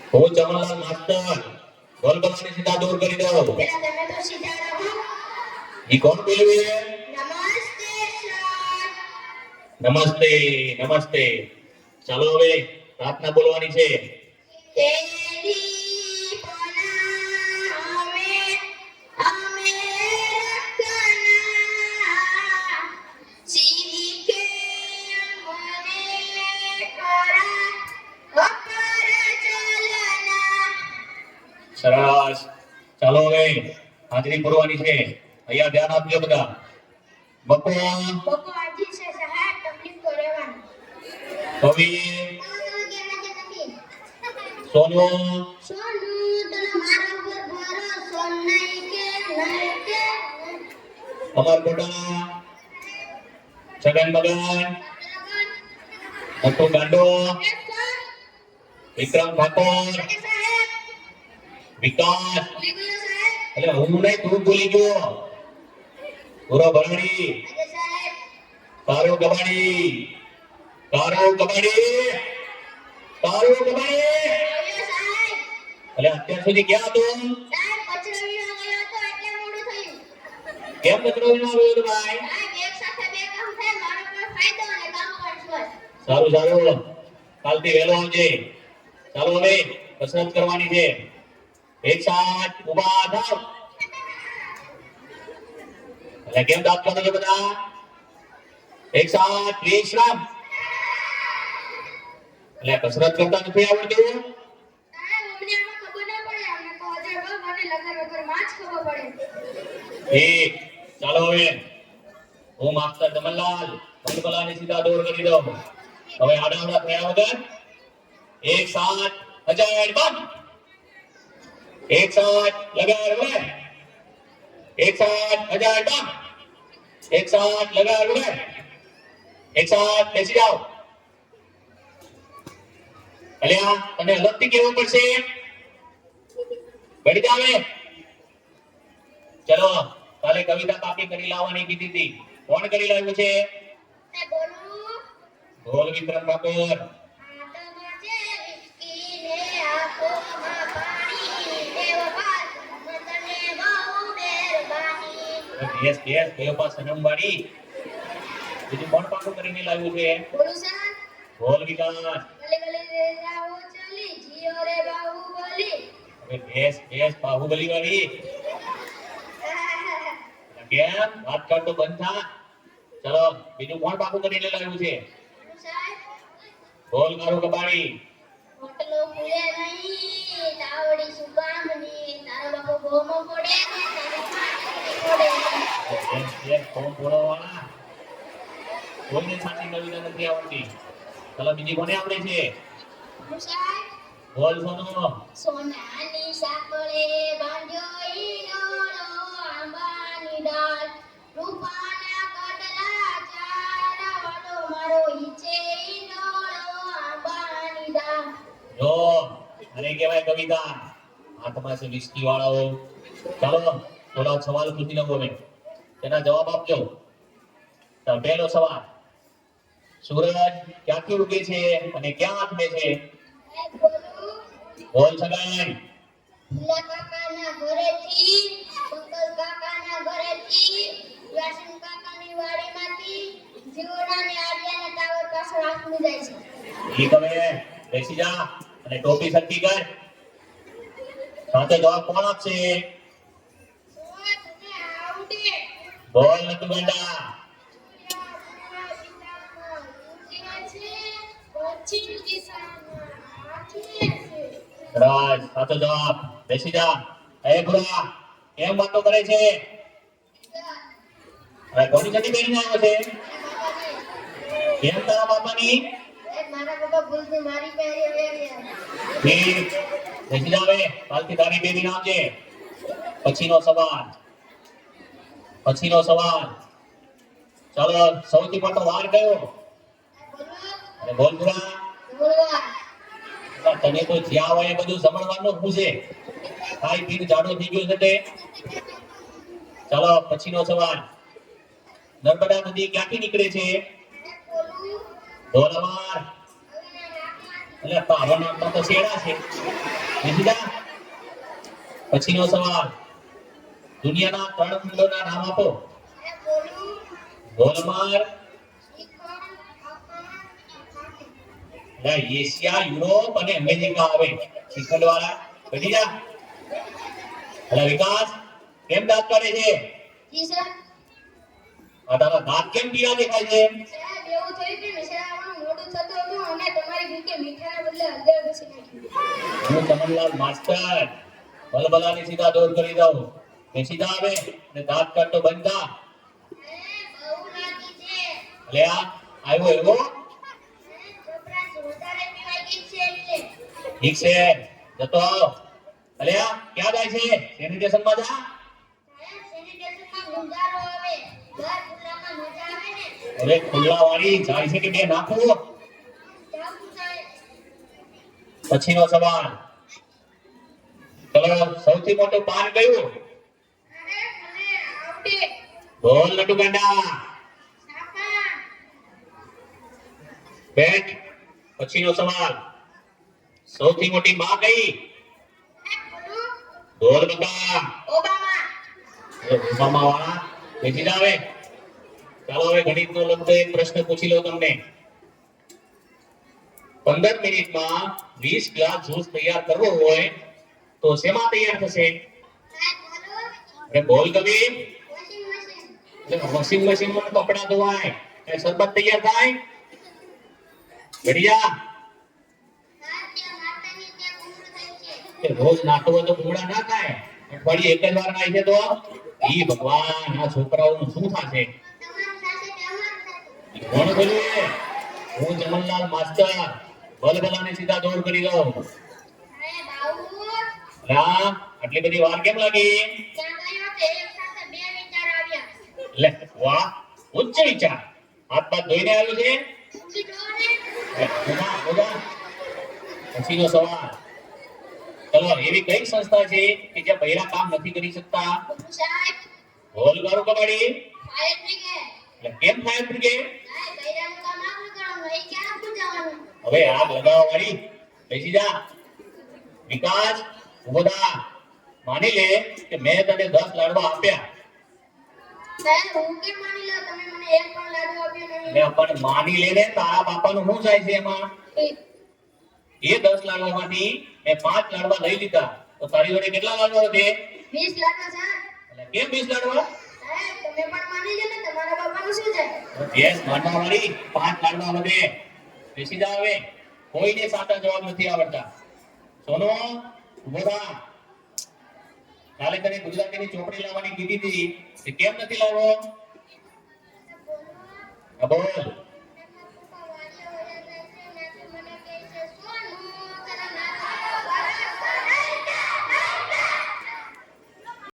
हो जवाहरलाल मास्टर बोल बनाने सीधा दूर कर दो बेटा તમે તો સીધા રહો ये कौन बोले નમસ્તે સર नमस्ते नमस्ते चलो હવે પ્રાર્થના બોલવાની છે તેરી પનામે અમે રખના સીકે મને કરા અપર ચલના સરસ ચાલો હવે હાજરી પૂરવાની છે અહીંયા ધ્યાન આપજો બધા બપો બકો આજી છે સાહેબ તકલીફ તો રહેવાની કવિ સોનુ સોનુ તને મારા ઉપર ભરોસો નહીં કે અમર કોટા છગન મગન અટો ગાંડો વિક્રમ ઠાકોર સાહેબ વિકાસ લીગો સાહેબ એટલે હું નહીં તું ભૂલી ગયો પૂરો ભરણી સાહેબ તારો કબાડી આવ્યો સાહેબ એટલે અત્યાર સુધી ક્યાં હતો સાહેબ કચરો વીણવા ગયો હતો એટલે મોડું થયું કેમ કચરો વીણવા ગયો હતો ભાઈ સાહેબ એક સાથે બે કામ થાય મારો પણ ફાયદો અને કામ પણ સ્વસ્થ સારું કાલથી વહેલો આવજે ચાલો હવે કસરત કરવાની છે એક સાથ ઊભા થાવ એટલે કેમ દાંત કાઢો છો બધા એક સાથ વિશ્રામ એટલે કસરત કરતા નથી આવડતું સાહેબ અમને આમાં ખબર ના પડે અમને તો અજય બાબ અને લગર વગર માં જ ખબર પડે ઠીક ચાલો હવે હું માસ્ટર દમનલાલ કલકલાને સીધા દોર કરી દઉં હવે આડા થયા વગર એક સાથ અજાયડ બંધ એક સાથ લગાડ વગર એક સાથ અજાયડ બંધ એક સાથ લગાડ વગર એક સાથ બેસી જાઓ અલ્યા તને અલગથી કેવું પડશે બેઠી જાવે ચલો કાલે કવિતા કાપી કરી લાવવાની કીધી હતી કોણ કરી લાવ્યું છે તે બોલું બોલ વિક્રમ ઠાકોર આટમાં છે વિસ્કીને આંખોમાં પાણી દેવ પાસ તને બહુ મહેરબાની કેસ કયો પાસ સનમવાડી બીજું કોણ પાકું કરીને લાવ્યું છે બોલું સર બોલ વિકાસ ગલે ગલે રે જાઓ ચલી જીઓ રે બાહુબલી હવે બાહુબલી વાળી કેમ વાત કરતો બંધ થા ચલો બીજું કોણ પાકું કરીને લાવ્યું છે સાહેબ બોલ મારું કબાડી હોટલો ખુલે નહીં તાવડી સુકામની તારો બાપો ગોમો પડે ને તારો પડે ફોન બોલવાના કોઈને સાચી કવિતા નથી આવડતી ચલો બીજી કોને આવડે છે સાહેબ બોલ સોનો સોનાની સાંકળે બાંધ્યો ઈંડોળો આંબાની ડાળ રૂપાના કડલા ચારા વાળો મારો ઈચે ઈંડોળો આંબાની ડાળ જો અરે કહેવાય કવિતા હાથમાં છે વિસ્કી વાળાઓ ચાલો થોડા સવાલ પૂછી લઉં હવે તેના જવાબ આપજો તો પહેલો સવાલ સૂરજ ક્યાંથી ઉગે છે અને ક્યાં આથમે છે બોલ સગાઈ ભીલા કાકાના ઘરેથી પંકજ કાકાના ઘરેથી વ્યાસન કાકાની વાડીમાંથી જીવડા ને આડિયાના ટાવર પાછળ આથમી જાય છે ઠીક હવે બેસી જા અને ટોપી સરખી કર સાચો જવાબ કોણ આપશે તને આવડે બોલ નતુ ગંડા પશ્ચિમ દિશામાં આથમે છે રાજ સાચો જવાબ બેસી જા એ ભુરા કેમ વાતો કરે છે અરે કોની ચડી પહેરીને આવ્યો છે કેમ તારા બાપાની મારા બાબા ભૂલથી મારી પહેરી આવ્યા ઠીક બેસી જા હવે કાલથી તારી બેબી આવજે પછીનો સવાલ ચાલો સૌથી મોટો વાર કયો અરે બોલ ભુરા તને તો જ્યાં હોય એ બધું સમજવાનું શું છે ખાઈ પીને જાડો થઈ ગયો છે તે ચાલો પછીનો સવાલ નર્મદા નદી ક્યાંથી નીકળે છે ધોલામાર એટલે તારો નામ તો શેડા છે. બેસી જા. પછીનો સવાલ. દુનિયાના 3 ખંડોના નામ આપો. બોલું ગોલમાર, શ્રીખંડ આકાર એટલે એશિયા, યુરોપ અને અમેરિકા આવે. શ્રીખંડ વાળા બેસી જા. એટલે વિકાસ કેમ દાંત કાઢે છે? જી સર આ તારા દાંત કેમ પીળા દેખાય છે? સાહેબ એવું થયું કે નિશાળામાં મોડું થતું હતું અને તમારી ભૂકે મીઠાના બદલે હળદર ઘસી નાખ્યું. હું ચમનલાલ માસ્ટર ભલભલાની સીધા દોર કરી દઉં. એ સીધા આવે અને દાંત કાઢતો બંધ થા. બહુ લાગી છે એટલે આ આવ્યો એવો ચોપરાશ વધારે પીવાઈ ગઈ છે એટલે ઠીક છે જતો આવ. એટલે આ ક્યાં જાય છે? સેનિટેશનમાં જા. સાહેબ સેનિટેશનમાં ગુંજારો આવે બહાર ખુલ્લામાં મજા આવે ને હવે ખુલ્લા વાળી જાય છે કે બે નાખું? જાવું સાહેબ પછીનો સવાલ. ચલો સૌથી મોટું પાન કયું? અરે મને આવડે બોલ લડુ ગાંડા. સાપા બેઠ. પછીનો સવાલ. સૌથી મોટી માં કઈ? બોલું બોલ બકા. ઓબામા ઓબામા વાળા બેસી જા હવે. ચાલો હવે ગણિતનો લગતો એક પ્રશ્ન પૂછી લઉં તમને. 15 મિનિટમાં 20 ગ્લાસ જ્યુસ તૈયાર કરવો હોય તો શેમાં તૈયાર થશે? સાહેબ બોલું અરે બોલ કબીર. વોશિંગ મશીન એટલે વોશિંગ મશીનમાં કપડાં ધોવાય એ શરબત તૈયાર થાય? ઘડી જા. સાહેબ ત્યાં માતાની ત્યાં કુંડળ થાય છે કે રોજ નાતો હોય તો ભૂંગળા ના થાય. અઠવાડિયે એક જ વાર નાય છે તો ઈ ભગવાન આ છોકરાઓનું શું થશે? તમારું સાથે કે અમારું સાથે કોણ બોલે? હું ચમનલાલ માસ્ટર ભલભલાને સીધા દોર કરી દઉં. અરે બાઉ રા આટલી બધી વાર કેમ લાગી? ત્યાં ગયો તો એક સાથે બે વિચાર આવ્યા લે વાહ ઉચ્ચ વિચાર. હાથ પાથ ધોઈને આવ્યો છે? ઊંઘી જો ને ઉભા, ઉભા. પછીનો સવાલ. ચલો એવી કઈ સંસ્થા છે કે જે બૈરા કામ નથી કરી શકતા? સાહેબ બોલ ગારું કબાડી. ફાયર બ્રિગેડ એટલે કેમ ફાયર બ્રિગેડ? સાહેબ બૈરાનું કામ આપણે કરવાનું એ ક્યાં પૂજાવાનું હવે આગ લગાવવા વાળી બેસી જા. વિકાસ ઉભો થા. માની લે કે મેં તને 10 લાડવા આપ્યા. સાહેબ હું કેમ માની લો તમે મને એક પણ લાડુ આપ્યો નહીં મેં પણ માની લે ને તારા બાપાનું શું થાય છે એમાં? એ 10 લાડવામાંથી મેં 5 લાડવા લઈ લીધા તો તારી જોડે કેટલા લાડવા છે? 20 લાડવા સાહેબ એટલે કેમ 20 લાડવા? સાહેબ તમે પણ માની લો ને તમારા બાપાનું શું જાય યસ માનવા વાળી 5 લાડવા વધે. બેસી જા હવે. કોઈને સાચા જવાબ નથી આવડતા. સોનો ઉભો થા. કાલે તને ગુજરાતીની ચોપડી લાવવાની કીધી હતી તે કેમ નથી લાવ્યો? હા બોલ.